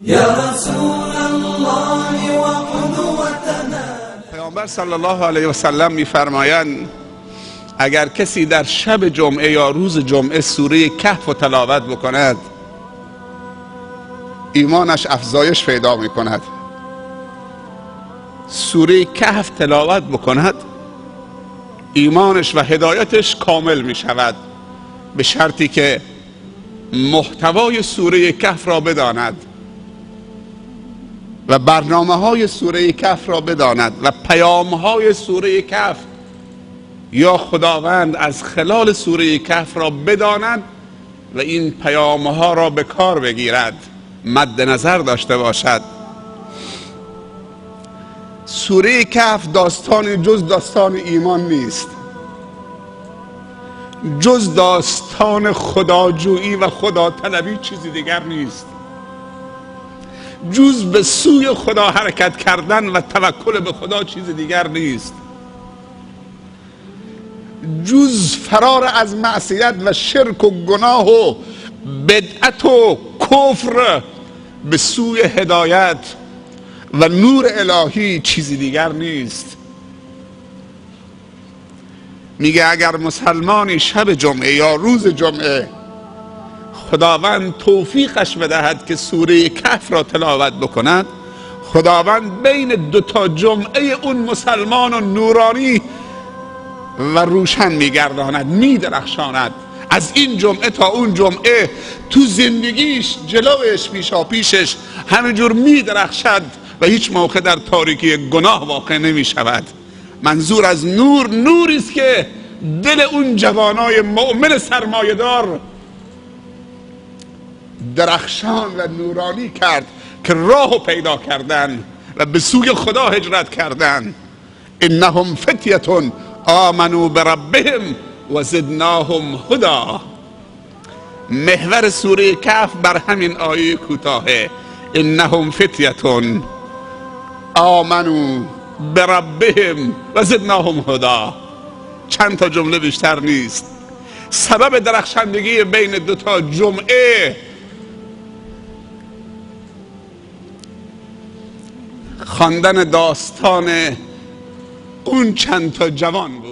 یا رسول الله و قدوتنا. پیامبر صلی الله علیه و سلم می‌فرمایند اگر کسی در شب جمعه یا روز جمعه سوره کهف رو تلاوت بکند ایمانش افزایش پیدا می‌کند. سوره کهف تلاوت بکند ایمانش و هدایتش کامل می‌شود، به شرطی که محتوای سوره کهف را بداند و برنامه‌های سوره کهف را بداند و پیام‌های سوره کهف یا خداوند از خلال سوره کهف را بداند و این پیام‌ها را به کار بگیرد، مد نظر داشته باشد. سوره کهف داستان جز داستان ایمان نیست، جز داستان خداجویی و خدا طلبی چیزی دیگر نیست، جز به سوی خدا حرکت کردن و توکل به خدا چیز دیگر نیست، جز فرار از معصیت و شرک و گناه و بدعت و کفر به سوی هدایت و نور الهی چیزی دیگر نیست. میگه اگر مسلمانی شب جمعه یا روز جمعه خداوند توفیقش بدهد که سوره کهف را تلاوت بکند، خداوند بین دوتا جمعه اون مسلمان و نورانی و روشن میگرداند، میدرخشاند. از این جمعه تا اون جمعه تو زندگیش جلوش پیشش همینجور میدرخشد و هیچ موقع در تاریکی گناه واقع نمیشود. منظور از نور، نوری است که دل اون جوانای مؤمن سرمایه‌دار درخشان و نورانی کرد که راهو پیدا کردن و به سوی خدا هجرت کردن. انهم فتیه آمنوا بربهم و زدناهم هدی. محور سوره کهف بر همین آیه کوتاهه، انهم فتیه آمنوا بربهم و زدناهم هدی. چند تا جمله بیشتر نیست. سبب درخشندگی بین دوتا جمعه خواندن داستان اون چند تا جوان بود.